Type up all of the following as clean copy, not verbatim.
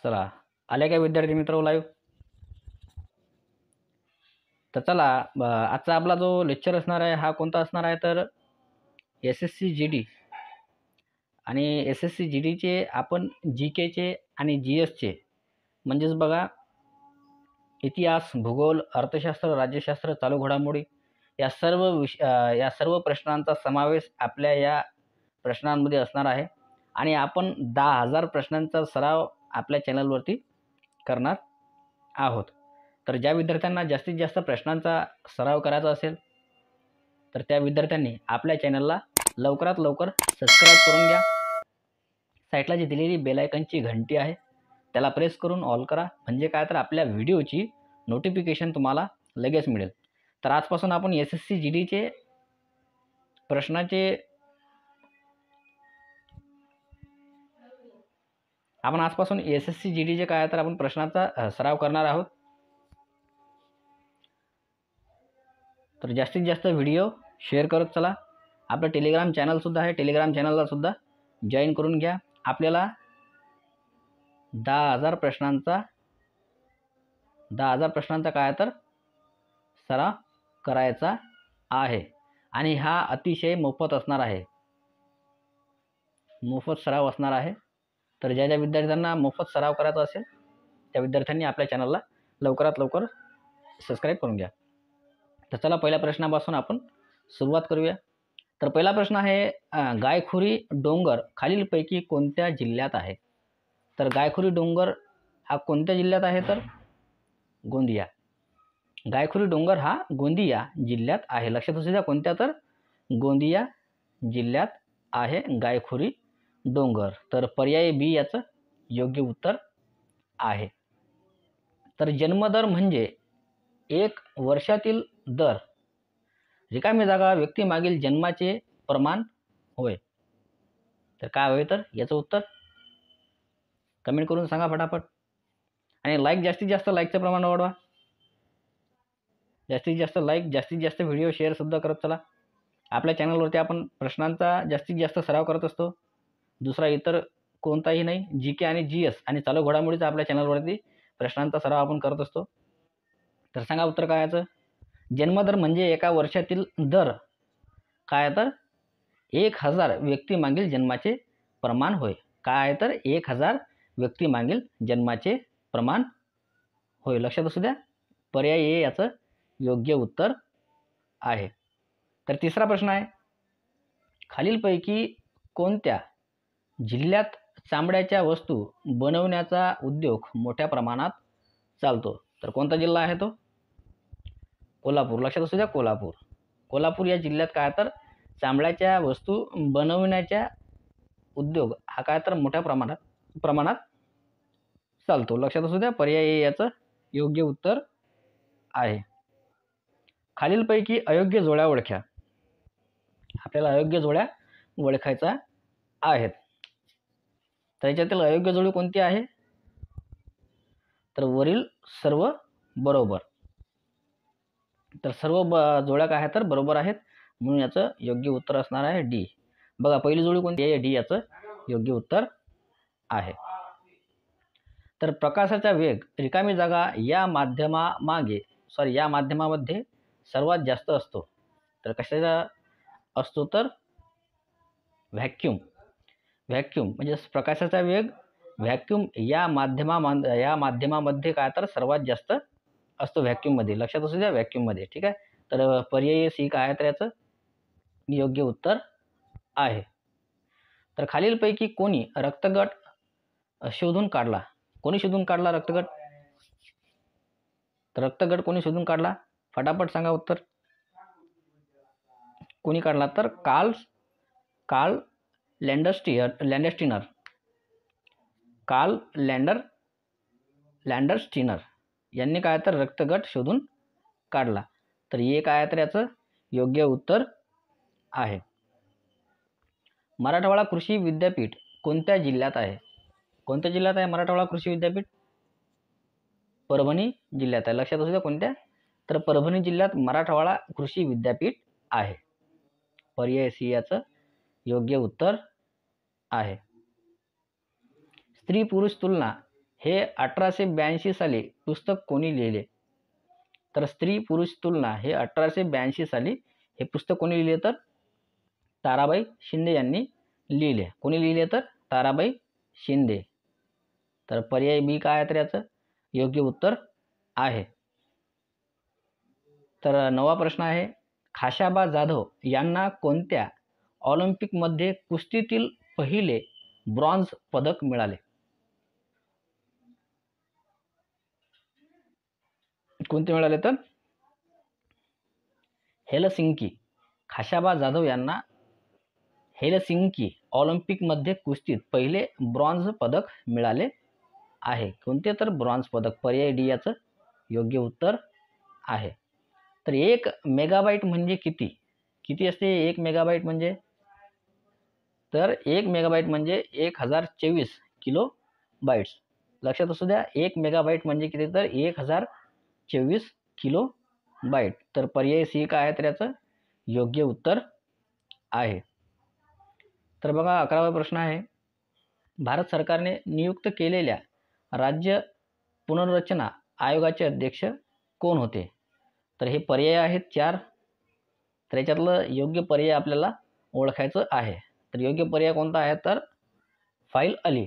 चला, आले का विद्यार्थी मित्र लाईव्ह? तर चला, आजचा आपला जो लेक्चर असणार आहे हा कोणता असणार आहे तर SSC GD आणि SSC GDचे आपण GKचे आणि GSचे म्हणजेच बघा इतिहास, भूगोल, अर्थशास्त्र, राज्यशास्त्र, चालू घडामोडी या सर्व प्रश्नांचा समावेश आपल्या या प्रश्नांमध्ये असणार आहे आणि आपण 10,000 प्रश्नांचा सराव आपल्या चॅनलवरती करणार आहोत. तर ज्या विद्यार्थ्यांना जास्तीत जास्त प्रश्नांचा सराव करायचा असेल तर त्या विद्यार्थ्यांनी आपल्या चॅनलला लवकरात लवकर सबस्क्राईब करून घ्या. साईडला जी दिलेली बेल आयकॉनची घंटी आहे त्याला प्रेस करून ऑल करा, म्हणजे काय तर आपल्या व्हिडिओची नोटिफिकेशन तुम्हाला लगेच मिळेल. तर आजपासून आपण SSC GDचे प्रश्नाचे SSC GDचे काय तर आपण प्रश्नाचा सराव करणार आहोत. तर जास्तीत जास्त व्हिडिओ शेअर करत चला. आपलं टेलिग्राम चॅनल सुद्धा आहे, टेलिग्राम चॅनलला सुद्धा जॉईन करून घ्या. आपल्याला 10,000 प्रश्नांचा काय तर सराव करायचा आहे आणि हा अतिशय मोफत असणार आहे, मोफत सराव असणार आहे. तर ज्या ज्या विद्यार्थ्यांना मोफत सराव करायचा असेल त्या विद्यार्थ्यांनी आपल्या चॅनलला लवकरात लवकर सबस्क्राईब करून घ्या. तर चला, पहिल्या प्रश्नापासून आपण सुरुवात करूया. तर पहिला प्रश्न आहे, गायखुरी डोंगर खालीलपैकी कोणत्या जिल्ह्यात आहे? तर गायखुरी डोंगर हा कोणत्या जिल्ह्यात आहे तर गोंदिया. गायखुरी डोंगर हा गोंदिया जिल्ह्यात आहे. लक्षात असू द्या, कोणत्या तर गोंदिया जिल्ह्यात आहे गायखुरी डोंगर. तर पर्याय बी याचं योग्य उत्तर आहे. तर जन्मदर म्हणजे एक वर्षातील दर, रिकामी जागा, व्यक्तीमागील जन्माचे प्रमाण होय. तर काय होय तर याचं उत्तर कमेंट करून सांगा फटाफट. आणि लाईक, जास्तीत जास्त लाईकचं प्रमाण वाढवा. जास्तीत जास्त लाईक, जास्तीत जास्त व्हिडिओ शेअर सुद्धा करत चला. आपल्या चॅनलवरती आपण प्रश्नांचा जास्तीत जास्त सराव करत असतो, दुसरा इतर कोणताही नाही. GK आणि GS आणि चालू घडामोडीचा आपल्या चॅनलवरती प्रश्नांचा सराव आपण करत असतो. तर सांगा उत्तर काय याचं? जन्मदर म्हणजे एका वर्षातील दर काय तर 1,000 व्यक्तीमागील जन्माचे प्रमाण होय. काय तर 1,000 व्यक्तीमागील जन्माचे प्रमाण होय. लक्षात असू द्या, पर्याय ए याचं योग्य उत्तर आहे. तर तिसरा प्रश्न आहे, खालीलपैकी कोणत्या जिल्ह्यात चामड्याच्या वस्तू बनवण्याचा उद्योग मोठ्या प्रमाणात चालतो? तर कोणता जिल्हा आहे तो? कोल्हापूर. लक्षात असू द्या, कोल्हापूर. कोल्हापूर या जिल्ह्यात काय तर चामड्याच्या वस्तू बनवण्याचा उद्योग हा काय तर मोठ्या प्रमाणात चालतो. लक्षात असू द्या, पर्याय ए याचं योग्य उत्तर आहे. खालीलपैकी अयोग्य जोड्या ओळखा. आपल्याला अयोग्य जोड्या ओळखायच्या आहेत. तर याच्यातील अयोग्य जोडी कोणती आहे? तर वरील सर्व बरोबर. तर सर्व जोड्या काय आहेत तर बरोबर आहेत, म्हणून याचं योग्य उत्तर असणार आहे डी. बघा, पहिली जोडी कोणती आहे? डी याचं योग्य उत्तर आहे. तर प्रकाशाचा वेग, रिकामी जागा या माध्यमामध्ये सर्वात जास्त असतो. तर कशाचा असतो तर व्हॅक्यूम. व्हॅक्यूम म्हणजे प्रकाशाचा वेग व्हॅक्यूम या माध्यमामध्ये काय तर सर्वात जास्त असतो, व्हॅक्यूममध्ये. लक्षात असू द्या, व्हॅक्यूममध्ये. ठीक आहे. तर पर्याय सी काय आहे तर याचं योग्य उत्तर आहे. तर खालीलपैकी कोणी रक्तगट शोधून काढला? कोणी शोधून काढला रक्तगट? तर रक्तगट कोणी शोधून काढला? फटाफट सांगा उत्तर. कोणी काढला तर कार्ल लँडरस्टीनर. कार्ल लँडरस्टीनर यांनी काय तर रक्तगट शोधून काढला. तर हे काय तर याचं योग्य उत्तर आहे. मराठवाडा कृषी विद्यापीठ कोणत्या जिल्ह्यात आहे? कोणत्या जिल्ह्यात आहे मराठवाडा कृषी विद्यापीठ? परभणी जिल्ह्यात आहे. लक्षात असू द्या, कोणत्या? तर परभणी जिल्ह्यात मराठवाडा कृषी विद्यापीठ आहे. पर्याय सी याचं योग्य उत्तर आहे. स्त्री पुरुष तुलना हे 1882 साली पुस्तक कोणी लिहिले? तर स्त्री पुरुष तुलना हे 1882 साली हे पुस्तक कोणी लिहिले? तर ताराबाई शिंदे यांनी लिहिले. कोणी लिहिले? तर ताराबाई शिंदे. तर पर्याय बी काय आहे तर याचं योग्य उत्तर आहे. तर 9वा प्रश्न आहे, खाशाबा जाधव यांना कोणत्या ऑलिम्पिकमध्ये कुस्तीतील पहिले ब्रॉन्झ पदक मिळाले? कोणते मिळाले? तर हेलसिंकी. खाशाबा जाधव यांना हेलसिंकी ऑलिम्पिकमध्ये कुस्तीत पहिले ब्रॉन्झ पदक मिळाले आहे. कोणते? तर ब्रॉन्झ पदक. पर्याय डी याचं योग्य उत्तर आहे. तर 1 मेगाबाईट म्हणजे किती? किती असते 1 मेगाबाईट म्हणजे? तर 1 मेगाबाईट म्हणजे 1024 किलो बाईट्स. लक्षात असू द्या, 1 मेगाबाईट म्हणजे किती? तर 1024 किलो बाईट. तर पर्याय सी काय आहे तर याचं योग्य उत्तर आहे. तर बघा 11वा प्रश्न आहे, भारत सरकारने नियुक्त केलेल्या राज्य पुनर्रचना आयोगाचे अध्यक्ष कोण होते? तर हे पर्याय आहेत 4. तर याच्यातलं योग्य पर्याय आपल्याला ओळखायचं आहे. तर योग्य पर्याय कोणता आहे? तर फाईल अली.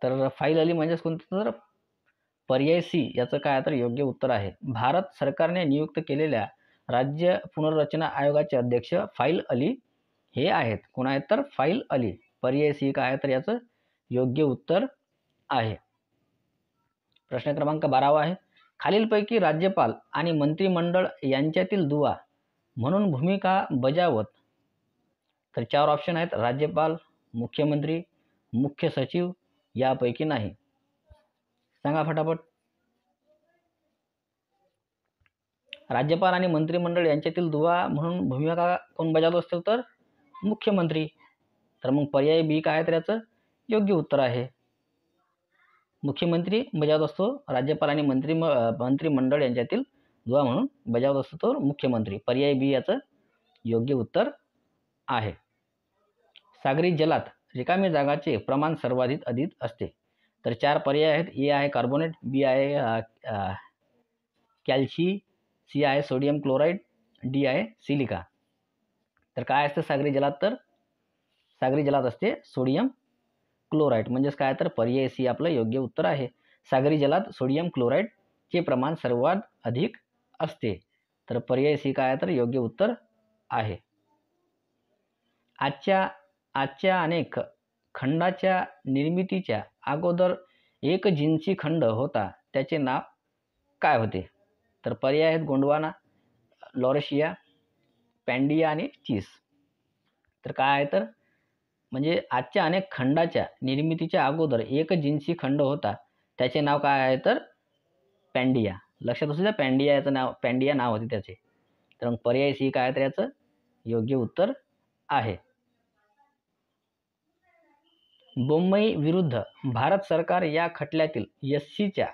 तर फाईल अली म्हणजेच कोणतं? तर पर्याय सी याचं काय तर योग्य उत्तर आहे. भारत सरकारने नियुक्त केलेल्या राज्य पुनर्रचना आयोगाचे अध्यक्ष फाईल अली हे आहेत. कोण आहेत? तर फाईल अली. पर्याय सी काय आहे तर याचं योग्य उत्तर आहे. प्रश्न क्रमांक 12वा आहे, खालीलपैकी राज्यपाल आणि मंत्रिमंडळ यांच्यातील दुवा म्हणून भूमिका बजावत? तर 4 ऑप्शन आहेत, राज्यपाल, मुख्यमंत्री, मुख्य सचिव, यापैकी नाही. सांगा फटाफट. राज्यपाल आणि मंत्रिमंडळ यांच्यातील दुवा म्हणून भूमिका कोण बजावत असतो? तर मुख्यमंत्री. तर मग पर्याय बी काय तर याचं योग्य उत्तर आहे. मुख्यमंत्री बजावत असतो. राज्यपाल आणि मंत्रिमंडळ यांच्यातील दुवा म्हणून बजावत असतो तो मुख्यमंत्री. पर्याय बी याचं योग्य उत्तर आहे. सागरी जलात रिकामी जागाचे प्रमाण सर्वाधिक अधिक असते. तर 4 पर्याय आहेत. ए आहे कार्बोनेट, बी आहे कॅल्शी, सी आहे सोडियम क्लोराईड, डी आहे सिलिका. तर काय असतं सागरी जलात? तर सागरी जलात असते सोडियम क्लोराईड. म्हणजेच काय तर पर्याय सी आपलं योग्य उत्तर आहे. सागरी जलात सोडियम क्लोराईडचे प्रमाण सर्वात अधिक असते. तर पर्याय सी काय तर योग्य उत्तर आहे. आजच्या अनेक खंडाच्या निर्मितीच्या अगोदर एक जिन्सी खंड होता, त्याचे नाव काय होते? तर पर्याय आहेत गोंडवाना, लॉरेशिया, पॅन्डिया आणि चीस. तर काय आहे तर म्हणजे आजच्या अनेक खंडाच्या निर्मितीच्या अगोदर एक जिन्सी खंड होता, त्याचे नाव काय आहे? तर पॅन्डिया. लक्षात असू द्या, पॅन्डिया नाव होते त्याचे. तर मग पर्याय सी काय तर याचं योग्य उत्तर आहे. बोम्मई विरुद्ध भारत सरकार या खटल्यातील एससीच्या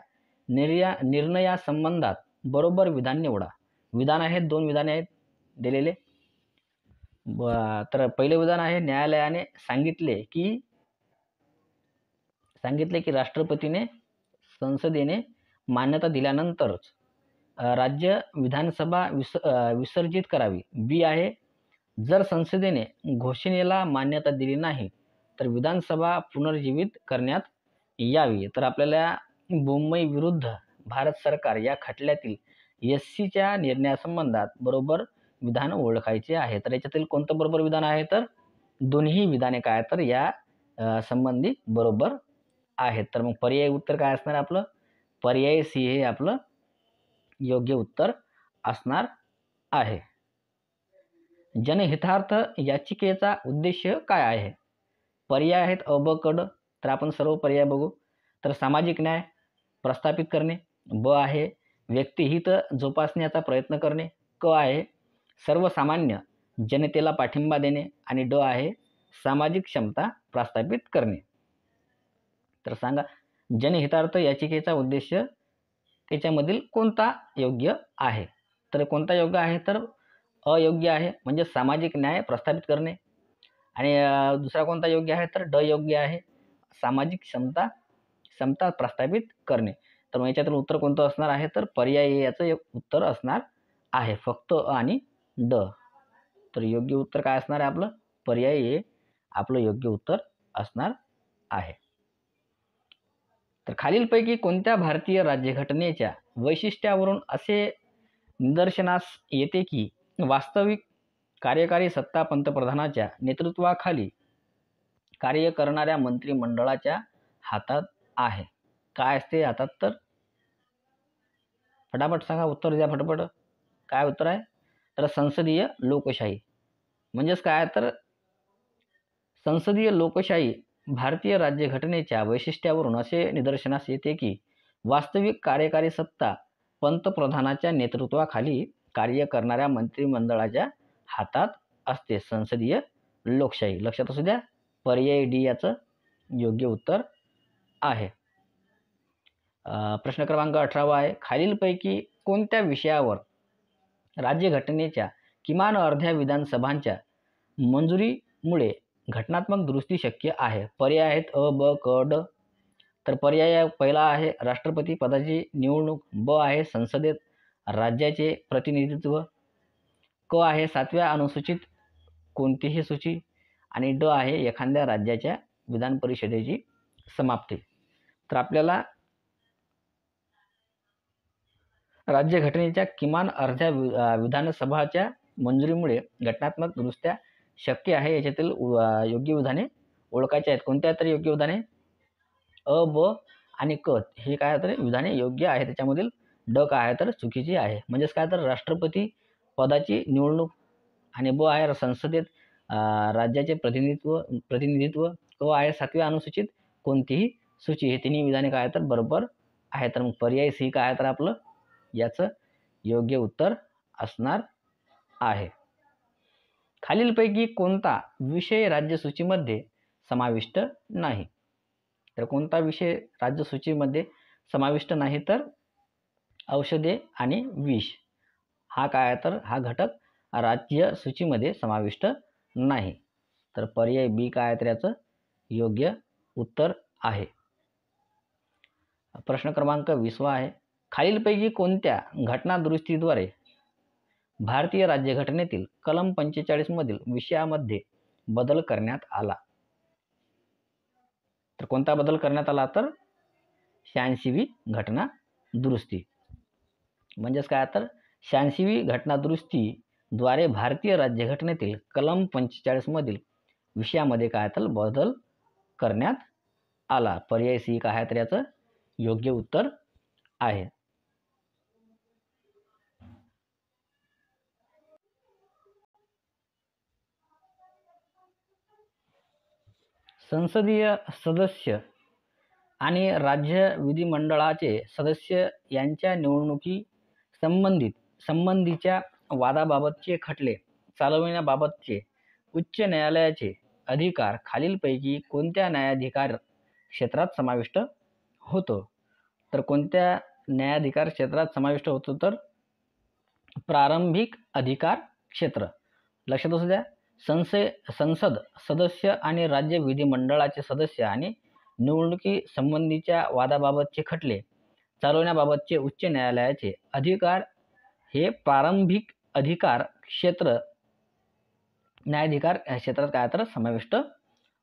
निर्णयासंबंधात बरोबर विधान निवडा. विधान आहेत, 2 विधाने आहेत दिलेले. तर पहिले विधान आहे, न्यायालयाने सांगितले की राष्ट्रपतीने संसदेने मान्यता दिल्यानंतरच राज्य विधानसभा विसर्जित करावी. बी आहे, जर संसदेने घोषणेला मान्यता दिली नाही तर विधानसभा पुनर्जीवित करण्यात यावी. तर आपल्याला बोम्मई विरुद्ध भारत सरकार या खटल्यातील एससीच्या निर्णयासंबंधात बरोबर विधान ओळखायचे आहे. तर याच्यातील कोणतं बरोबर विधान आहे? तर दोन्ही विधाने काय तर या संबंधी बरोबर आहेत. तर मग पर्याय उत्तर काय असणार आपलं? पर्याय सी हे आपलं योग्य उत्तर असणार आहे. जनहितार्थ याचिकेचा उद्देश काय आहे? पर्याय आहेत अ, ब, क, ड. तर आपण सर्व पर्याय बघू. तर सामाजिक न्याय प्रस्थापित करणे, ब आहे व्यक्तिहित जोपासण्याचा प्रयत्न करणे, क आहे सर्वसामान्य जनतेला पाठिंबा देणे आणि ड आहे सामाजिक क्षमता प्रस्थापित करणे. तर सांगा, जनहितार्थ याचिकेचा उद्देश याच्यामधील कोणता योग्य आहे? तर कोणता योग्य आहे? तर अयोग्य आहे, म्हणजे सामाजिक न्याय प्रस्थापित करणे. आणि दुसरा कोणता योग्य आहे? तर ड योग्य आहे, सामाजिक क्षमता समता प्रस्थापित करणे. तर मग याच्यातलं उत्तर कोणतं असणार आहे, तर पर्यायी याचं एक उत्तर असणार आहे, फक्त अ आणि ड. तर योग्य उत्तर काय असणार आहे आपलं, पर्यायी हे आपलं योग्य उत्तर असणार आहे. तर खालीलपैकी कोणत्या भारतीय राज्यघटनेच्या वैशिष्ट्यावरून असे निदर्शनास येते की वास्तविक कार्यकारी सत्ता पंतप्रधानाच्या नेतृत्वाखाली कार्य करणाऱ्या मंत्रिमंडळाच्या हातात आहे. काय असते हातात, तर फटाफट सांगा, उत्तर द्या फटाफट. काय उत्तर आहे, तर संसदीय लोकशाही. म्हणजेच काय, तर संसदीय लोकशाही भारतीय राज्यघटनेच्या वैशिष्ट्यावरून असे निदर्शनास येते की वास्तविक कार्यकारी सत्ता पंतप्रधानाच्या नेतृत्वाखाली कार्य करणाऱ्या मंत्रिमंडळाच्या हातात असते. संसदीय लोकशाही लक्षात असू द्या. पर्याय डी याचं योग्य उत्तर आहे. प्रश्न क्रमांक 18 आहे, खालीलपैकी कोणत्या विषयावर राज्यघटनेच्या किमान अर्ध्या विधानसभांच्या मंजुरीमुळे घटनात्मक दुरुस्ती शक्य आहे? पर्याय आहेत अ, ब, क, ड. तर पर्याय पहिला आहे राष्ट्रपती पदाची निवडणूक, ब आहे संसदेत राज्याचे प्रतिनिधित्व, क आहे 7व्या अनुसूचित कोणतीही सूची आणि ड आहे एखाद्या राज्याच्या विधान परिषदेची समाप्ती. तर आपल्याला राज्यघटनेच्या किमान अर्ध्या विधानसभाच्या मंजुरीमुळे घटनात्मक दुरुस्त्या शक्य आहे. याच्यातील योग्य विधाने ओळखायची आहेत. कोणत्या तरी योग्य विधाने अ, ब आणि क हे काय तर विधाने योग्य आहे. त्याच्यामधील ड काय आहे तर चुकीची आहे. म्हणजेच काय तर राष्ट्रपती पदाची निवडणूक आणि ब आहे संसदेत राज्याचे प्रतिनिधित्व, क आहे 7व्या अनुसूचित कोणतीही सूची. हे तिन्ही विधाने काय तर बरोबर आहे. तर मग पर्याय सी काय आहे तर आपलं याचं योग्य उत्तर असणार आहे. खालीलपैकी कोणता विषय राज्यसूचीमध्ये समाविष्ट नाही? तर कोणता विषय राज्यसूचीमध्ये समाविष्ट नाही, तर औषधे आणि विष हा काय आहे तर हा घटक राज्य सूचीमध्ये समाविष्ट नाही. तर पर्याय बी काय आहे तर याचं योग्य उत्तर आहे. प्रश्न क्रमांक 20 आहे, खालीलपैकी कोणत्या घटनादुरुस्तीद्वारे भारतीय राज्यघटनेतील कलम 45 मधील विषयामध्ये बदल करण्यात आला? तर कोणता बदल करण्यात आला, तर 86वी घटना दुरुस्ती. म्हणजेच काय तर 86वी घटना दुरुस्तीद्वारे भारतीय राज्यघटनेतील कलम 45 मधील विषयामध्ये काय तर बदल करण्यात आला. पर्याय सी काय आहे तर याचं योग्य उत्तर आहे. संसदीय सदस्य आणि राज्य विधिमंडळाचे सदस्य यांच्या निवडणुकी संबंधीच्या वादाबाबतचे खटले चालविण्याबाबतचे उच्च न्यायालयाचे अधिकार खालीलपैकी कोणत्या न्यायाधिकार क्षेत्रात समाविष्ट होतो? तर कोणत्या न्यायाधिकार क्षेत्रात समाविष्ट होतो, तर प्रारंभिक अधिकार क्षेत्र. लक्षात असू द्या. संसद सदस्य आणि राज्य विधिमंडळाचे सदस्य आणि निवडणुकी संबंधीच्या वादाबाबतचे खटले चालवण्याबाबतचे उच्च न्यायालयाचे अधिकार हे प्रारंभिक अधिकार क्षेत्र न्यायाधिकार क्षेत्रात काय तर समाविष्ट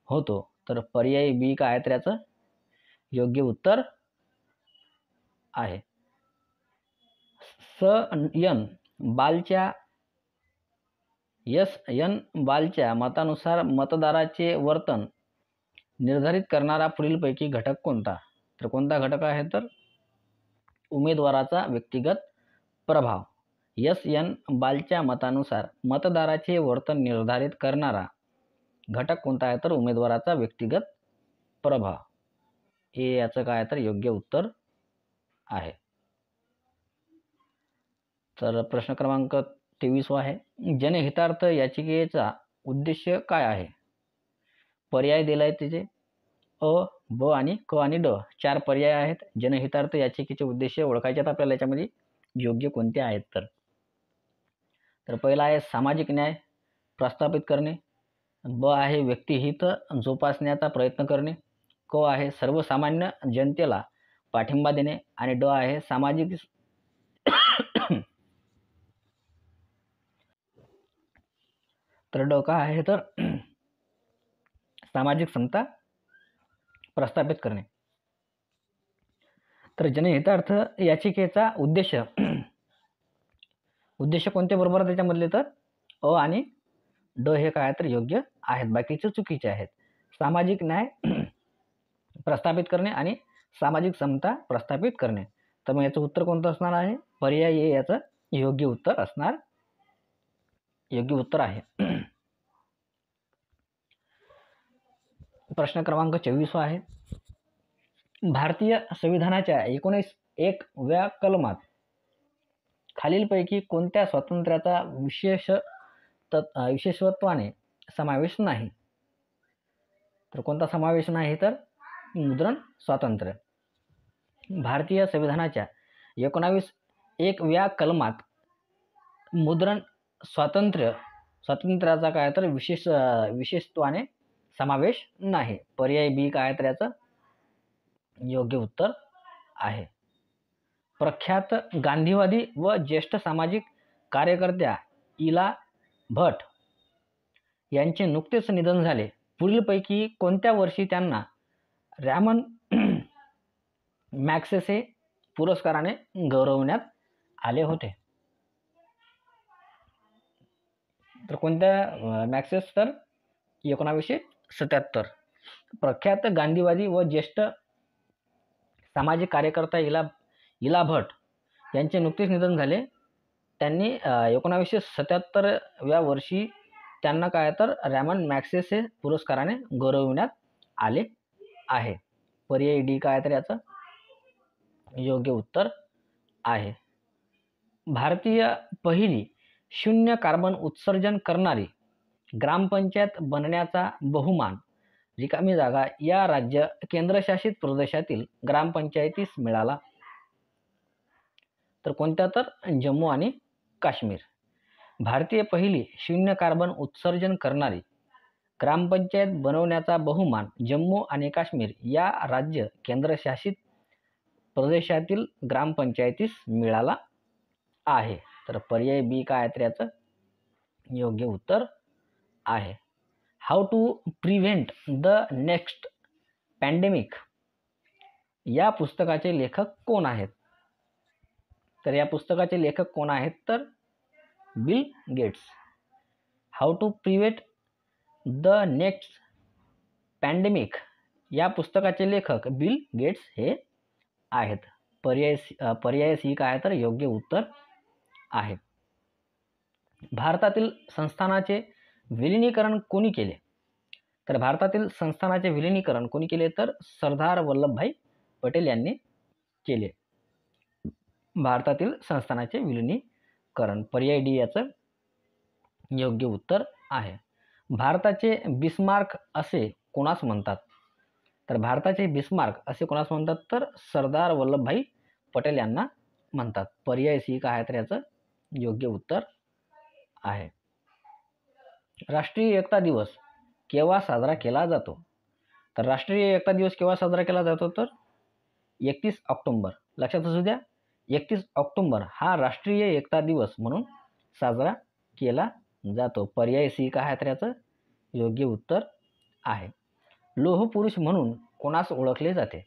होतो. तर पर्याय बी काय आहे तर याचं योग्य उत्तर आहे. एस एन बालच्या मतानुसार मतदाराचे वर्तन निर्धारित करणारा पुढीलपैकी घटक कोणता? तर कोणता घटक आहे, तर उमेदवाराचा व्यक्तिगत प्रभाव. एस एन बालच्या मतानुसार मतदाराचे वर्तन निर्धारित करणारा घटक कोणता आहे, तर उमेदवाराचा व्यक्तिगत प्रभाव. हे याचं काय तर योग्य उत्तर आहे. तर प्रश्न क्रमांक 23 आहे, जनहितार्थ याचिकेचा उद्देश काय आहे? पर्याय दिलाय त्याचे अ, ब आणि क आणि ड 4 पर्याय आहेत. जनहितार्थ याचिकेचे उद्देश ओळखायचे आहेत आपल्याला. याच्यामध्ये योग्य कोणते आहेत, तर पहिला आहे सामाजिक न्याय प्रस्थापित करणे, ब आहे व्यक्तिहित जोपासण्याचा प्रयत्न करणे, क आहे सर्वसामान्य जनतेला पाठिंबा देणे आणि ड आहे सामाजिक तर ड का आहे तर सामाजिक समता प्रस्थापित करणे. तर जनहितार्थ याचिकेचा उद्देश कोणते बरोबर त्याच्यामधले तर अ आणि ड हे काय तर योग्य आहेत, बाकीचे चुकीचे आहेत. सामाजिक न्याय प्रस्थापित करणे आणि सामाजिक समता प्रस्थापित करणे. तर मग याचं उत्तर कोणतं असणार आहे? पर्याय ए याचं योग्य उत्तर आहे. प्रश्न क्रमांक 24 आहे. भारतीय संविधानाच्या 19(1) कलमात खालीलपैकी कोणत्या स्वातंत्र्याचा विशेषत्वाने समावेश नाही? तर कोणता समावेश नाही तर मुद्रण स्वातंत्र्य. भारतीय संविधानाच्या 19(1) कलमात मुद्रण स्वातंत्र्याचा काय तर विशेषत्वाने समावेश नाही. पर्याय बी काय तर याचं योग्य उत्तर आहे. प्रख्यात गांधीवादी व ज्येष्ठ सामाजिक कार्यकर्त्या इला भट यांचे नुकतेच निधन झाले. पुढीलपैकी कोणत्या वर्षी त्यांना रॅमन मॅग्सेसे पुरस्काराने गौरवण्यात आले होते? तर कोणत्या मॅग्सेस तर 1977. प्रख्यात गांधीवादी व ज्येष्ठ सामाजिक कार्यकर्ता इला भट यांचे नुकतेच निधन झाले. त्यांनी 1977 वर्षी त्यांना काय तर रॅमन मॅग्सेसे पुरस्काराने गौरविण्यात आले आहे. पर्याय डी काय तर याचं योग्य उत्तर आहे. भारतीय पहिली शून्य कार्बन उत्सर्जन करणारी ग्रामपंचायत बनण्याचा बहुमान रिकामी जागा या राज्य केंद्रशासित प्रदेशातील ग्रामपंचायतीस मिळाला? तर कोणत्या तर जम्मू आणि काश्मीर. भारतीय पहिली शून्य कार्बन उत्सर्जन करणारी ग्रामपंचायत बनवण्याचा बहुमान जम्मू आणि काश्मीर या राज्य केंद्रशासित प्रदेशातील ग्रामपंचायतीस मिळाला आहे. तर पर्याय बी काय तर याचं योग्य उत्तर आहे. How to prevent the next pandemic या पुस्तकाचे लेखक कोण आहेत? तर या पुस्तकाचे लेखक कोण आहेत तर Bill Gates. How to prevent the next pandemic या पुस्तकाचे लेखक बिल गेट्स हे आहेत. पर्याय सी काय तर योग्य उत्तर आहे. भारतातील संस्थानाचे विलिनीकरण कोणी केले? तर भारतातील संस्थानाचे विलिनीकरण कोणी केले तर सरदार वल्लभभाई पटेल यांनी केले. भारतातील संस्थानाचे विलिनीकरण. पर्याय डी याचं योग्य उत्तर आहे. भारताचे बिस्मार्क असे कोणास म्हणतात? तर भारताचे बिस्मार्क असे कोणास म्हणतात तर सरदार वल्लभभाई पटेल यांना म्हणतात. पर्याय सी काय तर याचं योग्य उत्तर आहे. राष्ट्रीय एकता दिवस केव्हा साजरा केला जातो? तर राष्ट्रीय एकता दिवस केव्हा साजरा केला जातो तर 31 ऑक्टोबर. लक्षात असू द्या, 31 ऑक्टोबर हा राष्ट्रीय एकता दिवस म्हणून साजरा केला जातो. पर्याय सी काय तर याचं योग्य उत्तर आहे. लोह पुरुष म्हणून कोणास ओळखले जाते?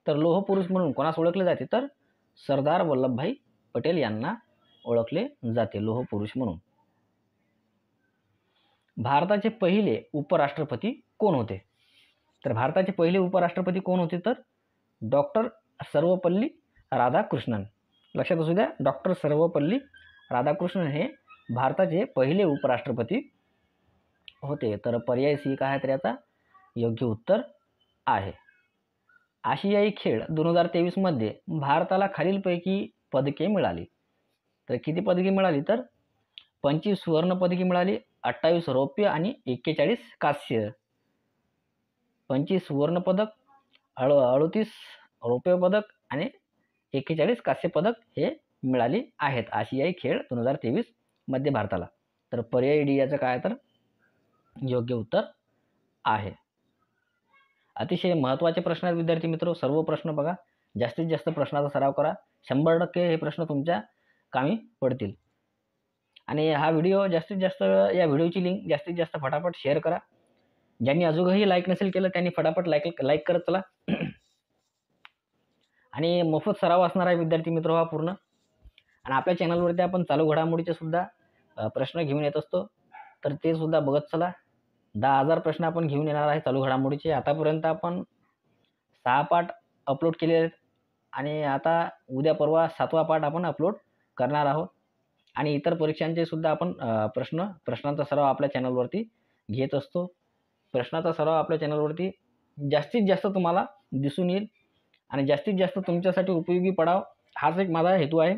तर लोह पुरुष म्हणून कोणास ओळखले जाते तर सरदार वल्लभभाई पटेल यांना ओळखले जाते लोह पुरुष म्हणून. भारताचे पहिले उपराष्ट्रपती कोण होते? तर भारताचे पहिले उपराष्ट्रपती कोण होते तर डॉक्टर सर्वपल्ली राधाकृष्णन. लक्षात असू द्या, डॉक्टर सर्वपल्ली राधाकृष्णन हे भारताचे पहिले उपराष्ट्रपती होते. तर पर्याय सी काय तर याचा योग्य उत्तर आहे. आशियाई खेळ 2023 मध्ये भारताला खालीलपैकी पदके मिळाली. तर किती पदके मिळाली तर 25 सुवर्ण पदके मिळाली, 28 रौप्य आणि 41 कांस्य. 25 सुवर्ण पदक, 38 रौप्य पदक आणि 41 कांस्य पदक हे मिळाली आहेत आशियाई खेळ 2023 मध्ये भारताला. तर पर्याय डी याचं काय तर योग्य उत्तर आहे. अतिशय महत्त्वाचे प्रश्न आहेत विद्यार्थी मित्र. सर्व प्रश्न बघा. जास्तीत जास्त प्रश्नाचा सराव करा. 100% हे प्रश्न तुमच्या कामी पडतील. आणि हा व्हिडिओ जास्तीत जास्त, या व्हिडिओची लिंक जास्तीत जास्त फटाफट शेअर करा. ज्यांनी अजूनही लाईक नसेल केलं त्यांनी फटाफट लाईक करत चला. आणि मोफत सराव असणार आहे विद्यार्थी मित्र हा पूर्ण. आणि आपल्या चॅनलवरती आपण चालू घडामोडीचे सुद्धा प्रश्न घेऊन येत असतो, तर ते सुद्धा बघत चला. 10,000 प्रश्न आपण घेऊन येणार आहे चालू घडामोडीचे. आतापर्यंत आपण 6 पाठ अपलोड केले आहेत आणि आता उद्या परवा 7वा पाठ आपण अपलोड करणार आहोत. आणि इतर परीक्षांचे सुद्धा आपण प्रश्नांचा सराव आपल्या चॅनलवरती घेत असतो. प्रश्नाचा सराव आपल्या चॅनलवरती जास्तीत जास्त तुम्हाला दिसून येईल आणि जास्तीत जास्त तुमच्यासाठी उपयोगी पडावं, हाच एक माझा हेतू आहे.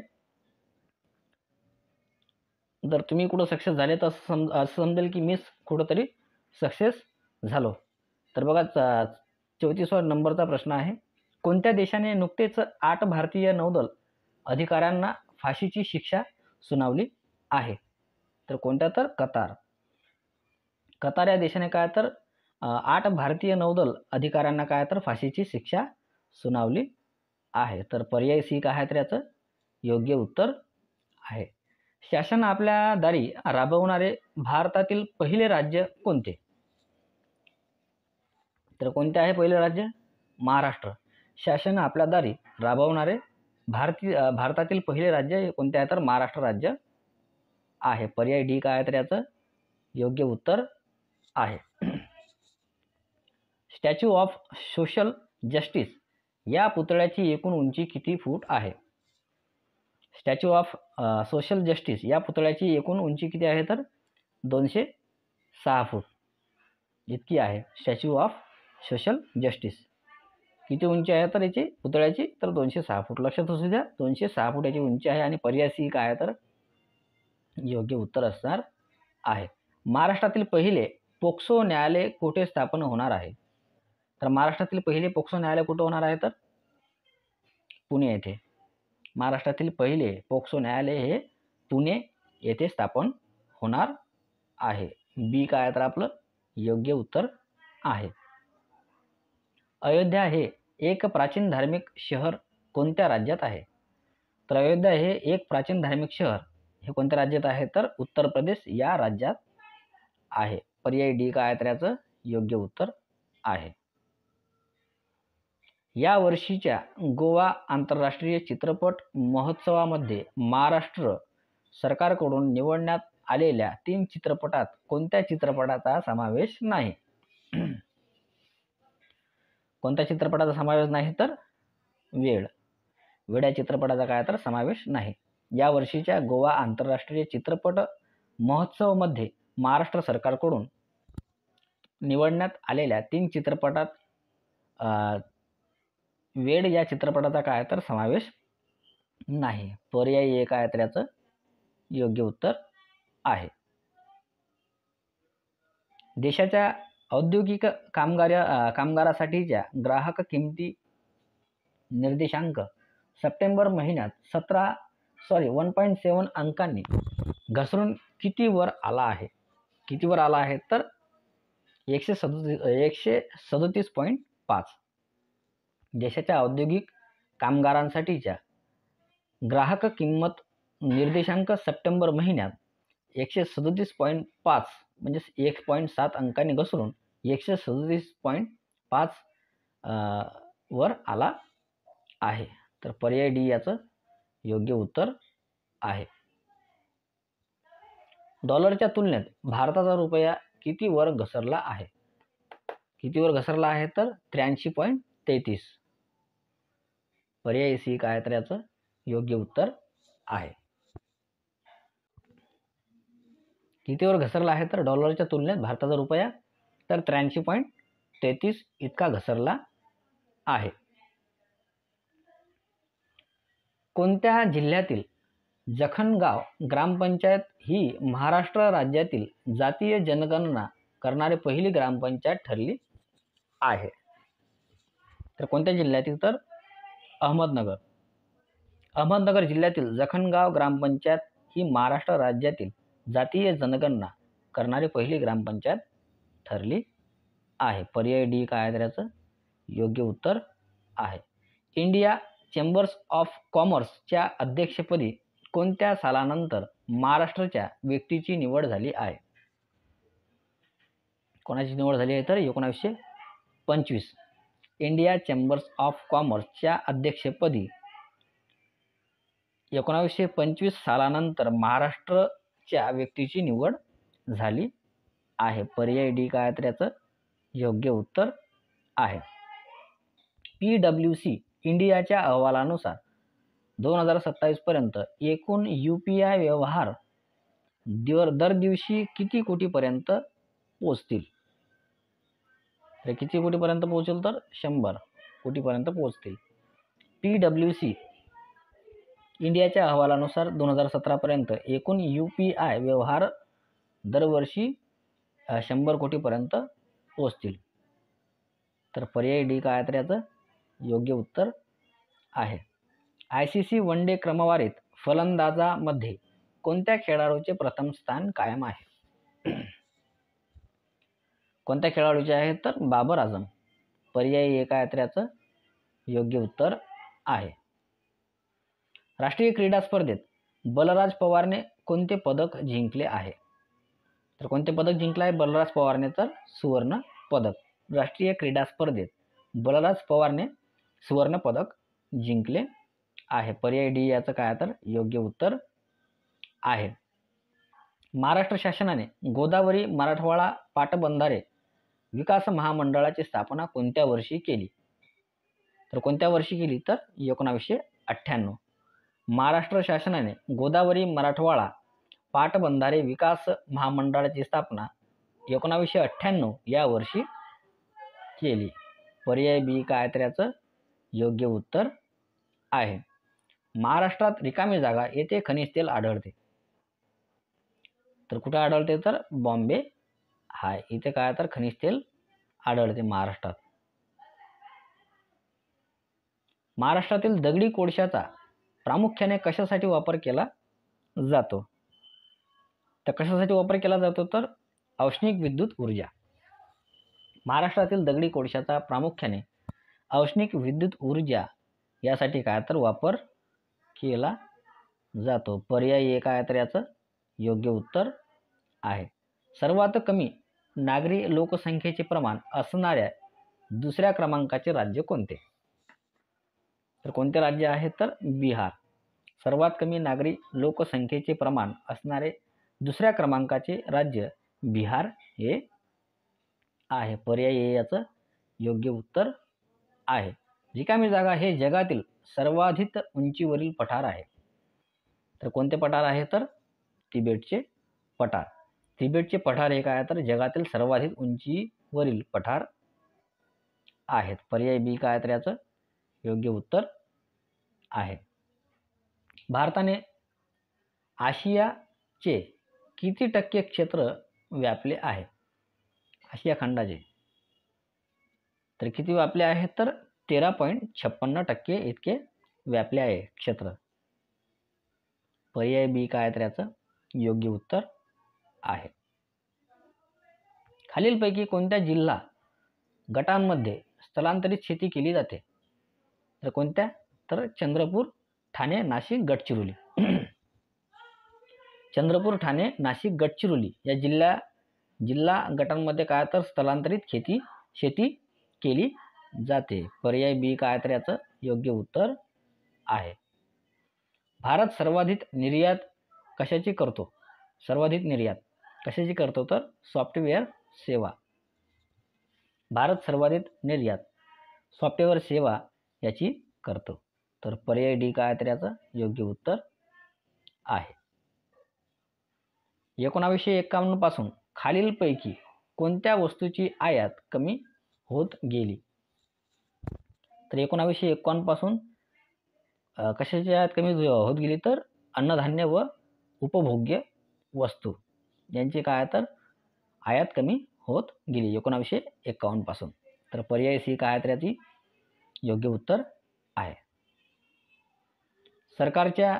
जर तुम्ही कुठं सक्सेस झाले तर असं समजेल की मीच कुठंतरी सक्सेस झालो. तर बघा 34वा नंबरचा प्रश्न आहे. कोणत्या देशाने नुकतेच 8 भारतीय नौदल अधिकाऱ्यांना फाशीची शिक्षा सुनावली आहे? तर कोणत्या? तर कतार. कतार या देशाने काय तर 8 भारतीय नौदल अधिकाऱ्यांना काय तर फाशीची शिक्षा सुनावली आहे. तर पर्याय सी काय आहे तर याचं योग्य उत्तर आहे. शासन आपल्या दारी राबवणारे भारतातील पहिले राज्य कोणते? तर कोणते आहे पहिले राज्य? महाराष्ट्र. शासन आपल्या दारी राबवणारे भारतातील पहिले राज्य कोणते आहे? तर महाराष्ट्र राज्य आहे. पर्याय डी काय आहे तर याचं योग्य उत्तर आहे. स्टॅच्यू ऑफ सोशल जस्टिस या पुतळ्याची एकूण उंची किती फूट आहे? स्टॅच्यू ऑफ सोशल जस्टिस या पुतळ्याची एकूण उंची किती आहे? तर 206 फूट इतकी आहे. स्टॅच्यू ऑफ सोशल जस्टिस किती उंची आहे तर याची पुतळ्याची? तर 206 फूट. लक्षात असू द्या, 206 फूट याची उंची आहे. आणि पर्याय सी काय आहे तर योग्य उत्तर असणार आहे. महाराष्ट्रातील पहिले पोक्सो न्यायालय कुठे स्थापन होणार आहे? तर महाराष्ट्रातील पहिले पोक्सो न्यायालय कुठे होणार आहे? तर पुणे येथे. महाराष्ट्रातील पहिले पोक्सो न्यायालय हे पुणे येथे स्थापन होणार आहे. बी काय तर आपलं योग्य उत्तर आहे. अयोध्या हे एक प्राचीन धार्मिक शहर कोणत्या राज्यात आहे? तर अयोध्या हे एक प्राचीन धार्मिक शहर हे कोणत्या राज्यात आहे? तर उत्तर प्रदेश या राज्यात आहे. पर्याय डी काय तर याचं योग्य उत्तर आहे. या वर्षीच्या गोवा आंतरराष्ट्रीय चित्रपट महोत्सवामध्ये महाराष्ट्र सरकारकडून निवडण्यात आलेल्या 3 चित्रपटात कोणत्या चित्रपटाचा समावेश नाही? कोणत्या चित्रपटाचा समावेश नाही? तर वेळ. या चित्रपटाचा काय तर समावेश नाही. या वर्षीच्या गोवा आंतरराष्ट्रीय चित्रपट महोत्सवमध्ये महाराष्ट्र सरकारकडून निवडण्यात आलेल्या 3 चित्रपटात वेळ या चित्रपटाचा काय तर समावेश नाही. पर्याय एक आहे तर याचं योग्य उत्तर आहे. देशाच्या औद्योगिक कामगारासाठीच्या ग्राहक किमती निर्देशांक सप्टेंबर महिन्यात 1.7 अंकांनी घसरून किती वर आला आहे? कितीवर आला आहे? तर 137.5. देशाच्या औद्योगिक कामगारांसाठीच्या ग्राहक किंमत निर्देशांक सप्टेंबर महिन्यात 137.5 म्हणजे 1.7 अंकांनी घसरून 137.5 वर आला आहे. तर पर्याय डी याचं योग्य उत्तर आहे. डॉलरच्या तुलनेत भारताचा रुपया किती वर घसरला आहे? कितीवर घसरला आहे? तर 83.33. पर्याय सी काय तर याचं योग्य उत्तर आहे. कितीवर घसरला आहे? तर डॉलरच्या तुलनेत भारताचा रुपया तर 83.33 इतका घसरला आहे. कोणत्या जिल्ह्यातील जखणगाव ग्रामपंचायत ही महाराष्ट्र राज्यातील जातीय जनगणना करणारी पहिली ग्रामपंचायत ठरली आहे? तर कोणत्या जिल्ह्यातील? तर अहमदनगर. अहमदनगर जिल्ह्यातील जखणगाव ग्रामपंचायत ही महाराष्ट्र राज्यातील जातीय जनगणना करणारी पहिली ग्रामपंचायत ठरली आहे. पर्याय डी काय आहे त्याचं योग्य उत्तर आहे. इंडिया चेंबर्स ऑफ कॉमर्सच्या अध्यक्षपदी कोणत्या सालानंतर महाराष्ट्राच्या व्यक्तीची निवड झाली आहे? कोणाची निवड झाली आहे तर 1925. इंडिया चेंबर्स ऑफ कॉमर्सच्या अध्यक्षपदी 1925 सालानंतर महाराष्ट्राच्या व्यक्तीची निवड झाली आहे. पर्याय डी काय तर याचं योग्य उत्तर आहे. PwC इंडियाच्या अहवालानुसार 2027 पर्यंत एकूण UPI व्यवहार दर दिवशी किती कोटीपर्यंत पोहोचतील? तर किती कोटीपर्यंत पोहोचेल तर 100 कोटीपर्यंत पोहोचतील. PwC इंडियाच्या अहवालानुसार 2017 पर्यंत एकूण UPI व्यवहार दरवर्षी 100 कोटीपर्यंत पोहोचतील. तर पर्याय डी काय तर याचं योग्य उत्तर आहे. ICC वन डे क्रमवारीत फलंदाजामध्ये कोणत्या खेळाडूचे प्रथम स्थान कायम आहे? कोणत्या खेळाडूचे आहे तर बाबर आझम. पर्याय ए काय तर याचं योग्य उत्तर आहे. राष्ट्रीय क्रीडा स्पर्धेत बलराज पवारने कोणते पदक जिंकले आहे? तर कोणते पदक जिंकले आहे बलराज पवारने तर सुवर्ण पदक. राष्ट्रीय क्रीडा स्पर्धेत बलराज पवारने सुवर्ण पदक जिंकले आहे. पर्याय डी याचं काय तर योग्य उत्तर आहे. महाराष्ट्र शासनाने गोदावरी मराठवाडा पाटबंधारे विकास महामंडळाची स्थापना कोणत्या वर्षी केली? तर कोणत्या वर्षी केली तर 1998. महाराष्ट्र शासनाने गोदावरी मराठवाडा पाटबंधारे विकास महामंडळाची स्थापना 1998 या वर्षी केली. पर्याय बी काय तर याचं योग्य उत्तर आहे. महाराष्ट्रात रिकामी जागा येथे खनिज तेल आढळते. तर कुठे आढळते तर बॉम्बे हाय इथे काय तर खनिज तेल आढळते महाराष्ट्रात. महाराष्ट्रातील दगडी कोळशाचा प्रामुख्याने कशासाठी वापर केला जातो? तर कशासाठी वापर केला जातो तर औष्णिक विद्युत ऊर्जा. महाराष्ट्रातील दगडी कोळशाचा प्रामुख्याने औष्णिक विद्युत ऊर्जा यासाठी काय तर वापर केला जातो. पर्याय ए काय तर याचं योग्य उत्तर आहे. सर्वात कमी नागरी लोकसंख्येचे प्रमाण असणाऱ्या दुसऱ्या क्रमांकाचे राज्य कोणते? तर कोणते राज्य आहे तर बिहार. सर्वात कमी नागरी लोकसंख्येचे प्रमाण असणारे दुसऱ्या क्रमांकाचे राज्य बिहार हे आहे. पर्याय ए याचं योग्य उत्तर आहे. रिकामी जागा हे जगातील सर्वाधिक उंचीवरील पठार आहे. तर कोणते पठार आहे तर तिबेटचे पठार. तिबेटचे पठार हे काय तर जगातील सर्वाधिक उंचीवरील पठार आहेत. पर्याय बी काय तर याचं योग्य उत्तर आहे. भारताने आशियाचे किती टक्के क्षेत्र व्यापले आहे? आशिया खंडाचे तर किती व्यापले आहे तर 13.56% इतके व्यापले आहे क्षेत्र. पर्याय बी काय तर याचं योग्य उत्तर आहे. खालीलपैकी कोणत्या जिल्हा गटांमध्ये स्थलांतरित शेती केली जाते? तर कोणत्या तर चंद्रपूर, ठाणे, नाशिक, गडचिरोली. चंद्रपूर, ठाणे, नाशिक, गडचिरोली या जिल्हा गटांमध्ये काय तर स्थलांतरित शेती केली जाते. पर्याय बी काय तर याचं योग्य उत्तर आहे. भारत सर्वाधिक निर्यात कशाची करतो? सर्वाधिक निर्यात कशाची करतो तर सॉफ्टवेअर सेवा. भारत सर्वाधिक निर्यात सॉफ्टवेअर सेवा याची करतो. तर पर्याय डी काय तर याचं योग्य उत्तर आहे. 1951 पासून खालीलपैकी कोणत्या वस्तूची आयात कमी होत गेली? तर 1951 पासून कशाची आयात कमी होत गेली तर अन्नधान्य व उपभोग्य वस्तू यांची काय तर आयात कमी होत गेली 1951 पासून. तर पर्याय सी काय तर याची योग्य उत्तर आहे. सरकारच्या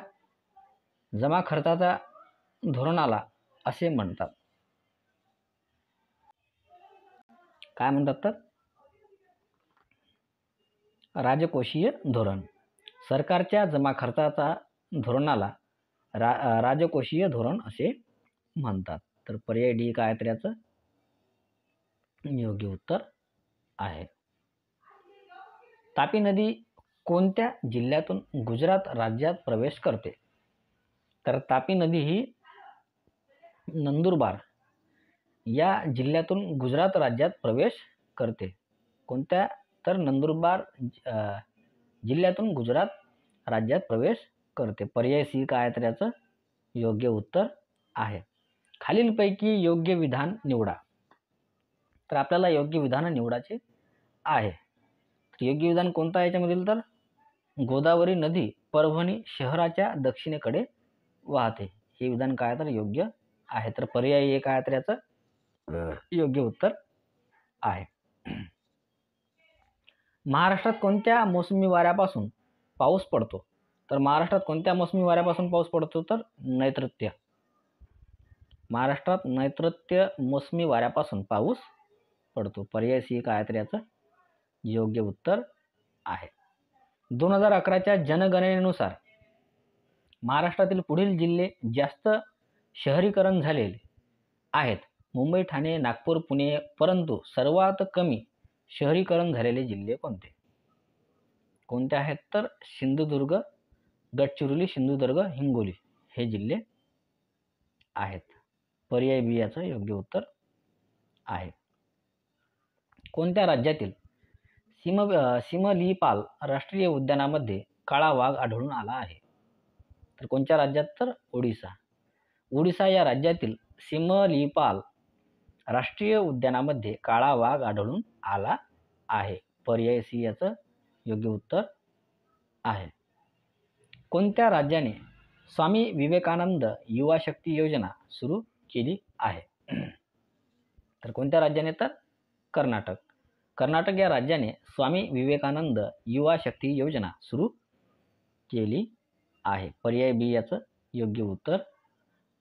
जमा खर्चाचा धोरणाला असे म्हणतात. काय म्हणतात तर राजकोषीय धोरण. सरकारच्या जमा खर्चाचा धोरणाला राजकोषीय धोरण असे म्हणतात. तर पर्याय डी काय तर याचं योग्य उत्तर आहे. तापी नदी कोणत्या जिल्ह्यातून गुजरात राज्यात प्रवेश करते? तर तापी नदी ही नंदुरबार या जिल्ह्यातून गुजरात राज्यात प्रवेश करते. कोणत्या? तर नंदुरबार जिल्ह्यातून गुजरात राज्यात प्रवेश करते. पर्याय सी काय तर याचं योग्य उत्तर आहे. खालीलपैकी योग्य विधान निवडा. तर आपल्याला योग्य विधान निवडायचे आहे. योग्य विधान कोणतं आहे याच्यामधील? तर गोदावरी नदी परभणी शहराच्या दक्षिणेकडे वाहते. हे विधान काय तर योग्य आहे. तर पर्याय एक काय तर याचं योग्य उत्तर आहे. महाराष्ट्रात कोणत्या मोसमी वाऱ्यापासून पाऊस पडतो? तर महाराष्ट्रात कोणत्या मोसमी वाऱ्यापासून पाऊस पडतो? तर नैऋत्य. महाराष्ट्रात नैऋत्य मोसमी वाऱ्यापासून पाऊस पडतो. पर्याय सी काय तर याचं योग्य उत्तर आहे. 2011च्या जनगणनेनुसार महाराष्ट्रातील पुढील जिल्हे जास्त शहरीकरण झालेले आहेत. मुंबई, ठाणे, नागपूर, पुणे. परंतु सर्वात कमी शहरीकरण झालेले जिल्हे कोणते? कोणते आहेत? तर सिंधुदुर्ग, गडचिरोली, सिंधुदुर्ग, हिंगोली हे जिल्हे आहेत. पर्याय बी याचं योग्य उत्तर आहे. कोणत्या राज्यातील सिमलीपाल राष्ट्रीय उद्यानामध्ये काळा वाघ आढळून आला आहे? तर कोणत्या राज्यात? तर ओडिसा. ओडिसा या राज्यातील सिमलीपाल राष्ट्रीय उद्यानामध्ये काळा वाघ आढळून आला आहे. पर्याय सी याचं योग्य उत्तर आहे. कोणत्या राज्याने स्वामी विवेकानंद युवा शक्ती योजना सुरू केली आहे? तर कोणत्या राज्याने? तर कर्नाटक. कर्नाटक या राज्याने स्वामी विवेकानंद युवा शक्ती योजना सुरू केली आहे. पर्याय बी याचं योग्य उत्तर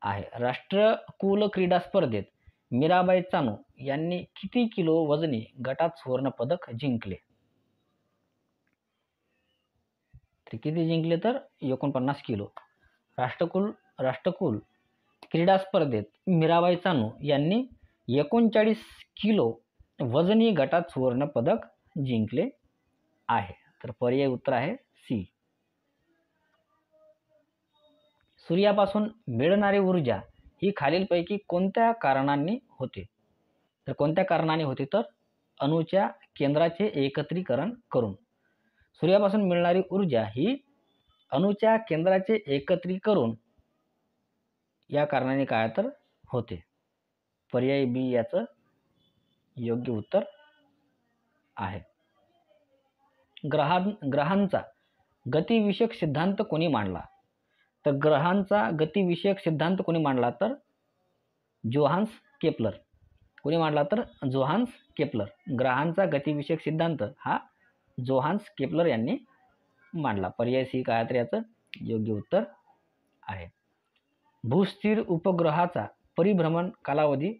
आहे. राष्ट्रकुल क्रीडा स्पर्धेत मीराबाई चानू यांनी किती किलो वजनी गटात सुवर्ण पदक जिंकले? तर किती जिंकले? तर 49 किलो. राष्ट्रकुल क्रीडा स्पर्धेत मीराबाई चानू यांनी 39 किलो वजनी गटात सुवर्ण पदक जिंकले आहे. तर पर्याय उत्तर आहे सी. सूर्यापासून मिळणारी ऊर्जा ही खालीलपैकी कोणत्या कारणांनी होते? तर कोणत्या कारणाने होते? तर अणूच्या केंद्राचे एकत्रीकरण करून. सूर्यापासून मिळणारी ऊर्जा ही अणूच्या केंद्राचे एकत्रीकरण या कारणाने काय तर होते. पर्याय बी याचं योग्य उत्तर आहे. ग्रहांचा गतिविषयक सिद्धांत कोणी मांडला? तर ग्रहांचा गतिविषयक सिद्धांत कोणी मांडला? तर जोहान्स केपलर. कोणी मांडला? तर जोहान्स केपलर. ग्रहांचा गतिविषयक सिद्धांत हा जोहान्स केपलर यांनी मांडला. पर्याय सी काय तर याचं योग्य उत्तर आहे. भूस्थिर उपग्रहाचा परिभ्रमण कालावधी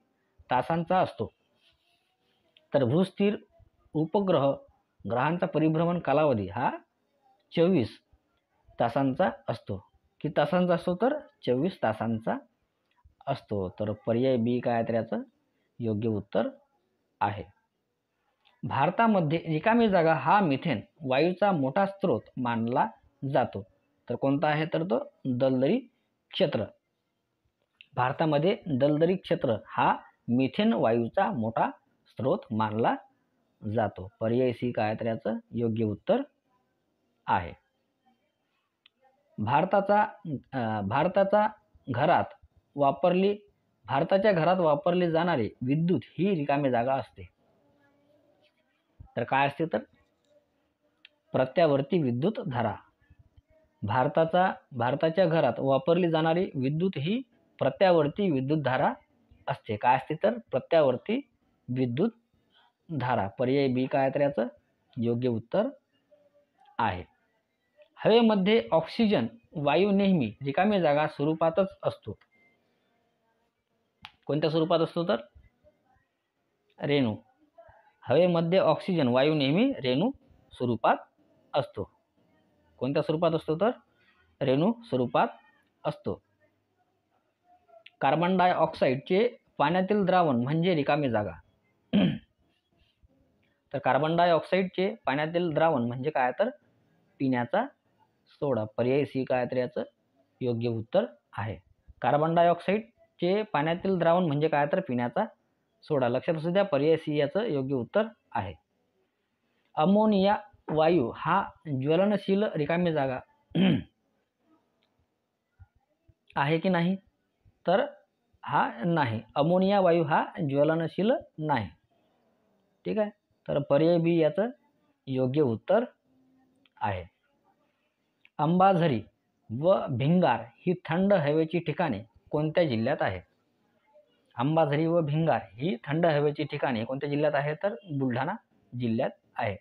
तासांचा असतो. तर भूस्थिर ग्रहांचा परिभ्रमण कालावधी हा 24 तासांचा असतो. किती तासांचा असतो? तर 24 तासांचा असतो. तर पर्याय बी काय तर याचं योग्य उत्तर आहे. भारतामध्ये रिकामी जागा हा मिथेन वायूचा मोठा स्रोत मानला जातो. तर कोणता आहे? तर तो दलदली क्षेत्र. भारतामध्ये दलदली क्षेत्र हा मिथेन वायूचा मोठा स्रोत मानला जातो. पर्याय सी काय तर याचं योग्य उत्तर आहे. भारताच्या घरात वापरली जाणारी विद्युत ही रिकामी जागा असते. तर काय असते? तर प्रत्यावर्ती विद्युत धारा. भारताच्या घरात वापरली जाणारी विद्युत ही प्रत्यावर्ती विद्युत धारा असते. काय असते? तर प्रत्यावर्ती विद्युत धारा. पर्याय बी काय तर याचं योग्य उत्तर आहे. हवेमध्ये ऑक्सिजन वायू नेहमी रिकामी जागा स्वरूपातच असतो. कोणत्या स्वरूपात असतो? तर रेणू. हवेमध्ये ऑक्सिजन वायू नेहमी रेणू स्वरूपात असतो. कोणत्या स्वरूपात असतो तर रेणू स्वरूपात असतो. कार्बन डायऑक्साईडचे पाण्यातील द्रावण म्हणजे रिकामी जागा. तर कार्बन डायऑक्साईडचे पाण्यातील द्रावण म्हणजे काय तर पिण्याचा सोडा. पर्याय सी काय तर याचं योग्य उत्तर आहे. कार्बन डायऑक्साईडचे पाण्यातील द्रावण म्हणजे काय तर पिण्याचा सोडा. लक्षात असू द्या, पर्याय सी याचं योग्य उत्तर आहे. अमोनिया वायू हा ज्वलनशील रिकामी जागा आहे की नाही तर हा नाही. अमोनिया वायू हा ज्वलनशील नाही. ठीक आहे, तर पर्याय बी याचं योग्य उत्तर आहे. अंबाझरी व भिंगार ही थंड हवेची ठिकाणे कोणत्या जिल्ह्यात आहेत? अंबाझरी व भिंगार ही थंड हवेची ठिकाणे कोणत्या जिल्ह्यात आहे तर बुलढाणा जिल्ह्यात आहे.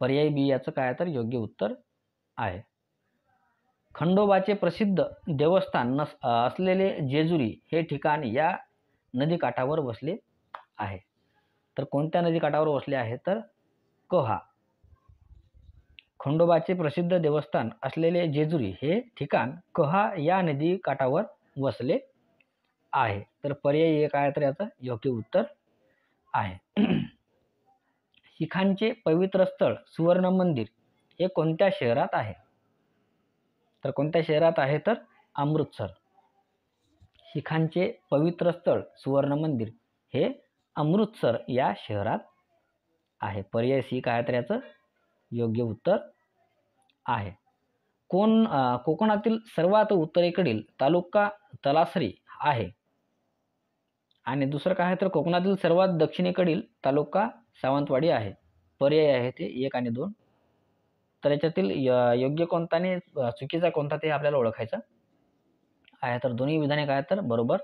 पर्याय बी याचं काय तर योग्य उत्तर आहे. खंडोबाचे प्रसिद्ध देवस्थान असलेले जेजुरी हे ठिकाण या नदीकाठावर वसले आहे. तर कोणत्या नदीकाठावर वसले आहे तर कोहा. खंडोबाचे प्रसिद्ध देवस्थान असलेले जेजुरी हे ठिकाण कोहा या नदीकाठावर वसले आहे. तर पर्याय एक आहे तर याचं योग्य उत्तर आहे. शिखांचे पवित्र स्थळ सुवर्ण मंदिर हे कोणत्या शहरात आहे? तर कोणत्या शहरात आहे तर अमृतसर. शिखांचे पवित्र स्थळ सुवर्ण मंदिर हे अमृतसर या शहरात आहे. पर्याय सी काय तर याचं योग्य उत्तर आहे. कोकणातील सर्वात उत्तरेकडील तालुका तलासरी आहे आणि दुसरं काय आहे तर कोकणातील सर्वात दक्षिणेकडील तालुका सावंतवाडी आहे. पर्याय आहे ते 1 आणि 2. तर याच्यातील योग्य कोणता आणि चुकीचा कोणता ते आपल्याला ओळखायचं आहे. तर दोन्ही विधाने काय तर बरोबर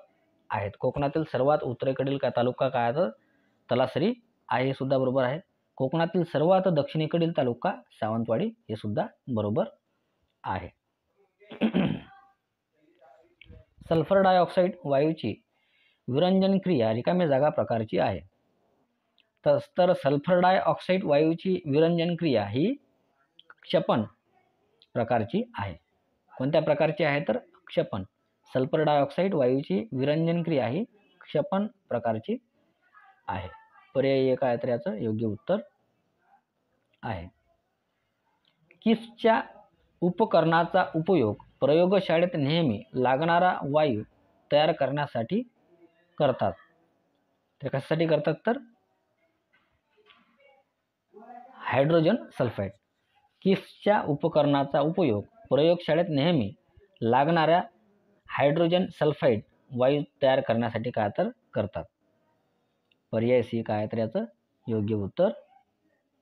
आहेत. कोकणातील सर्वात उत्तरेकडील तालुका काय तर तलासरी आहे, हे सुद्धा बरोबर आहे. कोकणातील सर्वात दक्षिणेकडील तालुका सावंतवाडी हे सुद्धा बरोबर आहे. सल्फर डायऑक्साईड वायूची विरंजन क्रिया रिकाम्या जागा प्रकारची आहे. तर सल्फर डायऑक्साईड वायूची विरंजन क्रिया ही क्षपन प्रकारची आहे. कोणत्या प्रकारची आहे तर क्षपन. सल्फर डायऑक्साईड वायूची विरंजन क्रिया ही क्षपन प्रकारची आहे. पर्याय एक आहे तर याचं योग्य उत्तर आहे. किसच्या उपकरणाचा उपयोग प्रयोगशाळेत नेहमी लागणारा वायू तयार करण्यासाठी करतात. तर कशासाठी करतात तर हायड्रोजन सल्फाइड. किसच्या उपकरणाचा उपयोग प्रयोगशाळेत नेहमी लागणाऱ्या हायड्रोजन सल्फाइड वायू तयार करण्यासाठी काय तर करतात. पर्याय सी काय तर याचं योग्य उत्तर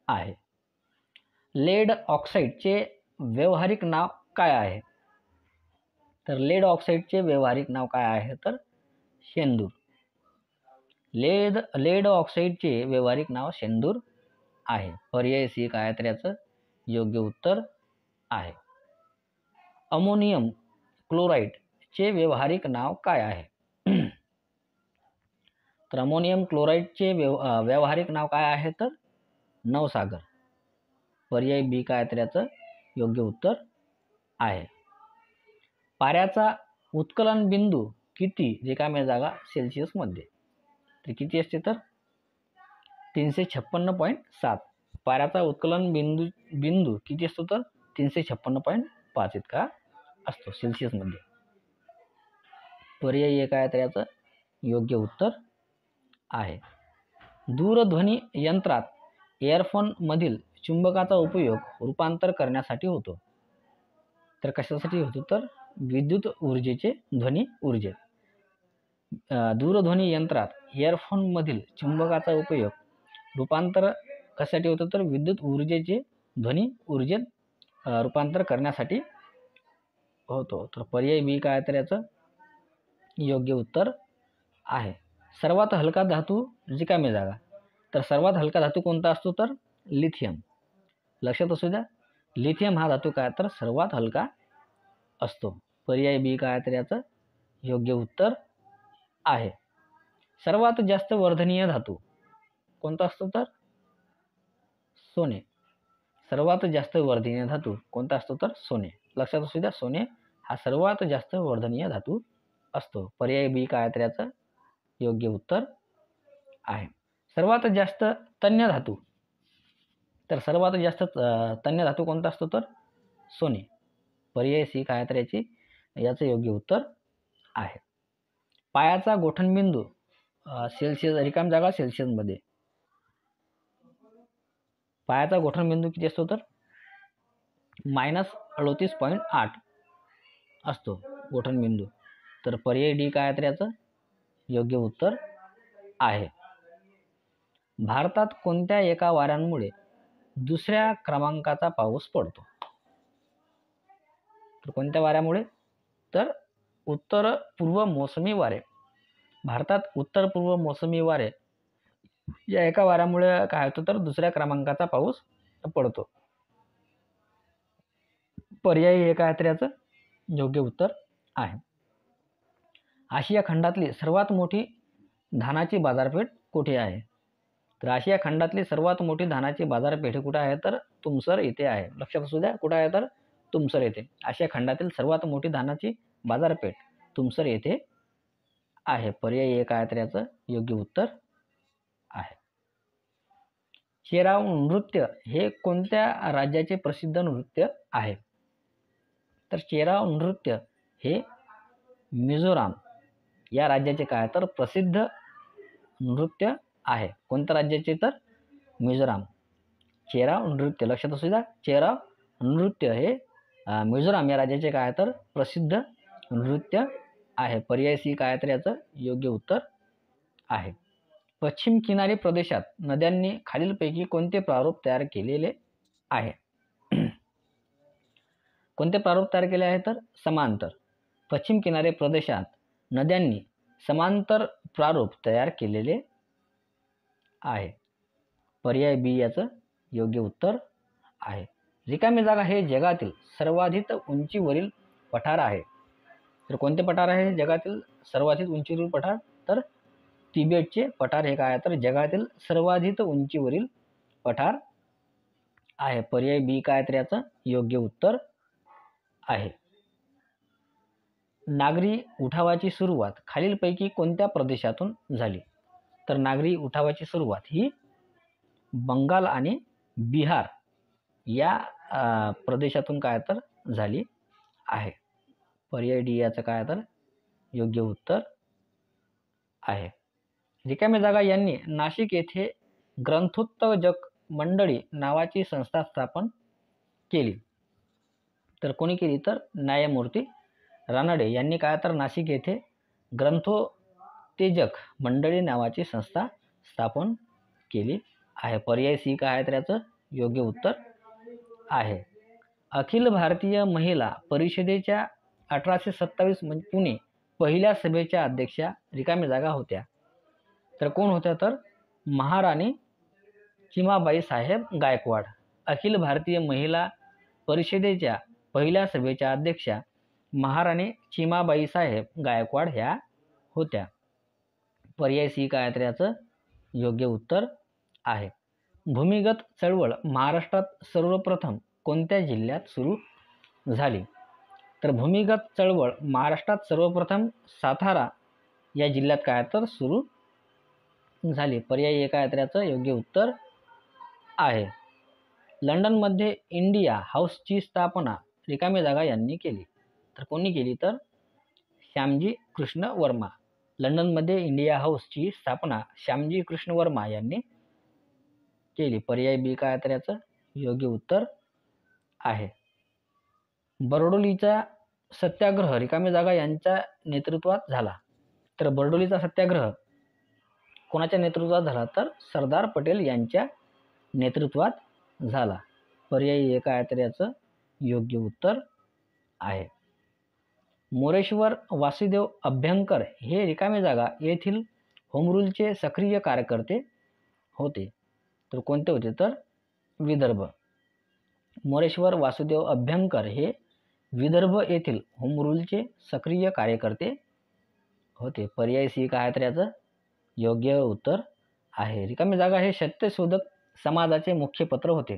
आहे. लेड ऑक्साईडचे व्यावहारिक नाव काय आहे? तर लेड ऑक्साईडचे व्यावहारिक नाव काय आहे तर शेंदूर. लेड ऑक्साईडचे व्यावहारिक नाव शेंदूर आहे. पर्याय सी काय तर याचं योग्य उत्तर आहे. अमोनियम क्लोराईडचे व्यावहारिक नाव काय आहे? तर अमोनियम क्लोराईडचे व्यावहारिक नाव काय आहे तर नवसागर. पर्याय बी काय तर याचं योग्य उत्तर आहे. पाऱ्याचा उत्कलन बिंदू किती रिकाम्या जागा सेल्सिअसमध्ये? तर किती असते तर 356.7. पाऱ्याचा उत्कलन बिंदू किती असतो तर 356.5 इतका असतो सेल्सिअसमध्ये. पर्याय एक आहे तर याचं योग्य उत्तर आहे. दूरध्वनी यंत्रात एअरफोनमधील चुंबकाचा उपयोग रूपांतर करण्यासाठी होतो. तर कशासाठी होतो तर विद्युत ऊर्जेचे ध्वनी ऊर्जेत. दूरध्वनी यंत्रात एअरफोनमधील चुंबकाचा उपयोग रूपांतर कशासाठी होतो तर विद्युत ऊर्जेचे ध्वनी ऊर्जेत रूपांतर करण्यासाठी होतो. तर पर्याय बी काय तर याचं योग्य उत्तर आहे. सर्वात हलका धातू रिकामी जागा. तर सर्वात हलका धातू कोणता असतो तर लिथियम. लक्षात असू द्या, लिथियम हा धातू काय तर सर्वात हलका असतो. पर्याय बी काय तर याचं योग्य उत्तर आहे. सर्वात जास्त वर्धनीय धातू कोणता असतो तर सोने. सर्वात जास्त वर्धनीय धातू कोणता असतो तर सोने. लक्षात असू द्या, सोने हा सर्वात जास्त वर्धनीय धातू असतो. पर्याय बी काय तर याचं योग्य उत्तर आहे. सर्वात जास्त तन्य धातू, तर सर्वात जास्त तन्य धातू कोणता असतो तर सोने. पर्याय सी काय तर याचं योग्य उत्तर आहे. पायाचा गोठणबिंदू सेल्सिअस, रिकाम जागा सेल्सिअसमध्ये. पायाचा गोठणबिंदू किती असतो तर -38.8 असतो गोठणबिंदू. तर पर्याय डी काय तर याचं योग्य उत्तर आहे. भारतात कोणत्या एका वाऱ्यांमुळे दुसऱ्या क्रमांकाचा पाऊस पडतो. तर कोणत्या वाऱ्यामुळे तर उत्तर पूर्व मोसमी वारे. भारतात उत्तर पूर्व मोसमी वारे या एका वाऱ्यामुळे काय होतं तर दुसऱ्या क्रमांकाचा पाऊस पडतो. पर्यायी हे काय तर याचं योग्य उत्तर आहे. आशिया खंडातली सर्वात मोठी धानाची बाजारपेठ कुठे आहे. तर आशिया खंडातली सर्वात मोठी धानाची बाजारपेठ कुठे आहे तर तुमसर येथे आहे. लक्षात असू द्या, कुठे आहे तर तुमसर येथे. आशिया खंडातील सर्वात मोठी धानाची बाजारपेठ तुमसर येथे आहे. पर्याय एक आहे तर याचं योग्य उत्तर आहे. चेराव नृत्य हे कोणत्या राज्याचे प्रसिद्ध नृत्य आहे. तर चेराव नृत्य हे मिझोराम या राज्याचे काय तर प्रसिद्ध नृत्य आहे. कोणत्या राज्याचे तर मिझोराम. चेराव नृत्य लक्षात असू द्या, चेराव नृत्य हे मिझोराम या राज्याचे काय तर प्रसिद्ध नृत्य आहे. पर्याय सी काय तर याचं योग्य उत्तर आहे. पश्चिम किनारी प्रदेशात नद्यांनी खालीलपैकी कोणते प्रारूप तयार केलेले आहे. कोणते प्रारूप तयार केले आहे तर समांतर. पश्चिम किनारी प्रदेशात नद्यांनी समांतर प्रारूप तयार केलेले आहे. पर्याय बी याचं योग्य उत्तर आहे. रिकामी जागा हे जगातील सर्वाधिक उंचीवरील पठार आहे. तर कोणते पठार आहे जगातील सर्वाधिक उंचीवरील पठार तर तिबेटचे पठार हे काय तर जगातील सर्वाधिक उंचीवरील पठार आहे. पर्याय बी काय तर याचं योग्य उत्तर आहे. नागरी उठावाची सुरुवात खालीलपैकी कोणत्या प्रदेशातून झाली. तर नागरी उठावाची सुरुवात ही बंगाल आणि बिहार या प्रदेशातून काय तर झाली आहे. पर्याय डी याचं काय तर योग्य उत्तर आहे. रिकामी जागा यांनी नाशिक येथे ग्रंथोत्तेजक मंडळी नावाची संस्था स्थापन केली. तर कोणी केली तर न्यायमूर्ती रानडे यांनी काय तर नाशिक येथे ग्रंथोत्तेजक मंडळी नावाची संस्था स्थापन केली आहे. पर्याय सी काय तर याचं योग्य उत्तर आहे. अखिल भारतीय महिला परिषदेच्या 1827 म्हणजे पुणे पहिल्या सभेच्या अध्यक्षा रिकामी जागा होत्या. तर कोण होत्या तर महाराणी चिमाबाई साहेब गायकवाड. अखिल भारतीय महिला परिषदेच्या पहिल्या सभेच्या अध्यक्षा महाराणी चिमाबाई साहेब गायकवाड ह्या होत्या. पर्याय सी काय तर याचं योग्य उत्तर आहे. भूमिगत चळवळ महाराष्ट्रात सर्वप्रथम कोणत्या जिल्ह्यात सुरू झाली. तर भूमिगत चळवळ महाराष्ट्रात सर्वप्रथम सातारा या जिल्ह्यात काय तर सुरू झाली. पर्याय एक आहे तर याचं योग्य उत्तर आहे. लंडनमध्ये इंडिया हाऊसची स्थापना रिकामी जागा यांनी केली. तर कोणी केली तर श्यामजी कृष्ण वर्मा. लंडनमध्ये इंडिया हाऊसची स्थापना श्यामजी कृष्ण वर्मा यांनी केली. पर्याय बी काय तर याचं योग्य उत्तर आहे. बरडोलीचा सत्याग्रह रिकामी जागा यांच्या नेतृत्वात झाला. तर बरडोलीचा सत्याग्रह कोणाच्या नेतृत्वात झाला तर सरदार पटेल यांच्या नेतृत्वात झाला. पर्याय एक आहे तर याचं योग्य उत्तर आहे. मोरेश्वर वासुदेव अभ्यंकर हे रिकामी जागा येथील होमरूलचे सक्रिय कार्यकर्ते होते. तर कोणते होते तर विदर्भ. मोरेश्वर वासुदेव अभ्यंकर हे विदर्भ येथील होमरूलचे सक्रिय कार्यकर्ते होते. पर्याय सी काय तर याचं योग्य उत्तर आहे. रिकामी जागा हे सत्यशोधक समाजाचे मुख्य पत्र होते?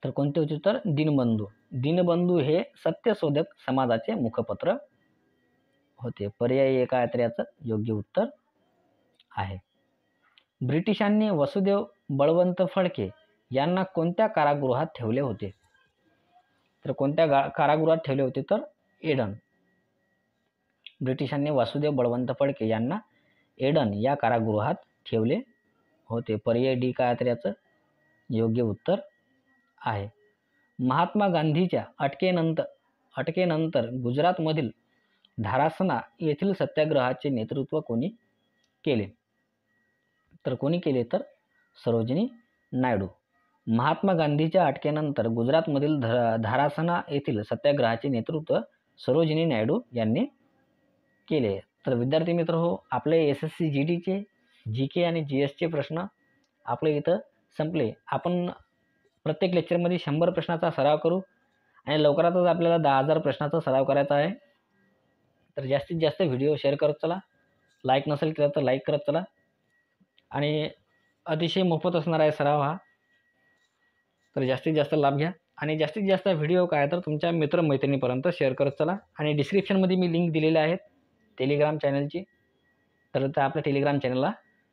तर कोणते होते? तर दीनबंधू. दीनबंधू हे सत्यशोधक समाजाचे मुखपत्र होते. पर्याय एक आहे तर याचं योग्य उत्तर आहे. ब्रिटिशांनी वसुदेव बळवंत फडके यांना कोणत्या कारागृहात ठेवले होते? तर कोणत्या कारागृहात ठेवले होते? तर एडन. ब्रिटिशांनी वासुदेव बळवंत फडके यांना एडन या कारागृहात ठेवले होते. पर्याय डी काय तर याचं योग्य उत्तर आहे. महात्मा गांधीच्या अटकेनंतर गुजरातमधील धारासना येथील सत्याग्रहाचे नेतृत्व कोणी केले? तर कोणी केले? तर सरोजिनी नायडू. महात्मा गांधीच्या अटकेनंतर गुजरातमधील धारासना येथील सत्याग्रहाचे नेतृत्व सरोजिनी नायडू यांनी केले. तर विद्यार्थी मित्र हो, आपले SSC GDचे GK आणि GSचे प्रश्न आपले इथं संपले. आपण प्रत्येक लेक्चरमध्ये 100 प्रश्नाचा सराव करू आणि लवकरातच आपल्याला 10,000 प्रश्नाचा सराव करायचा आहे. तर जास्तीत जास्त व्हिडिओ शेअर करत चला. लाईक नसेल केलं तर लाईक करत चला. आणि अतिशय मोफत असणार आहे सराव हा. तर जास्तीत जास्त लाभ घ्या आणि जास्तीत जास्त व्हिडिओ काय तर तुमच्या मित्रमैत्रिणीपर्यंत शेअर करत चला. आणि डिस्क्रिप्शनमध्ये मी लिंक दिलेल्या आहेत टेलिग्राम चॅनलची. तर त्या आपल्या टेलिग्राम चॅनलला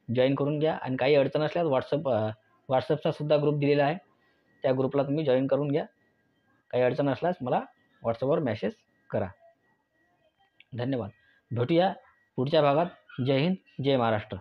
जॉईन करून घ्या आणि काही अडचण असल्यास व्हॉट्सअपचा सुद्धा ग्रुप दिलेला आहे. त्या ग्रुपला तुम्ही जॉईन करून घ्या. काही अडचण असल्यास मला व्हॉट्सअपवर मेसेज करा. धन्यवाद. भेटूया पुढच्या भागात. जय हिंद, जय महाराष्ट्र.